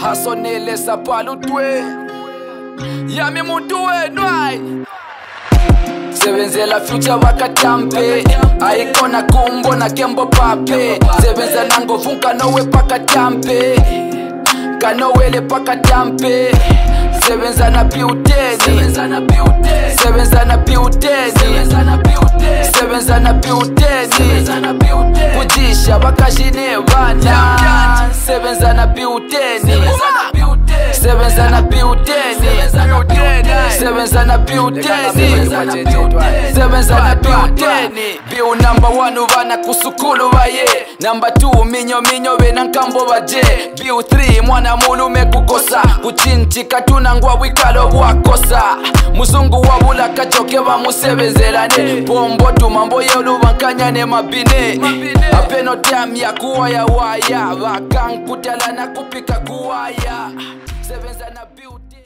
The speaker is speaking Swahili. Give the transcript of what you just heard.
Hasone Lesa Palutwe Yami muntu wenwai Sebenze la future wakatampe Aikona kumbo na kembo pape Sebenze nango funka nowe pakatampe Kanowele pakatampe Sebenza na piuteni Sebenza na piuteni Sebenza na piuteni Sebenza na piuteni Kujisha bakashine bana Sebenza na piuteni Sebenza na piuteni Sebenza na piuteni Sebenza na piuteni Biu number 1 uvana kusukulu baye Number 2 minyo bena nkambo baje Biu 3 mwana mulume kukosa Kuchinchi katuna ngwa wikalo wakosa Muzungu wabula kachoke bamusebenzelane Pombo tumambo yelu bankanyane mabine Apeno time ya kuwa ya waya Bakankutala na kupika kuwaya Sebenza na beauty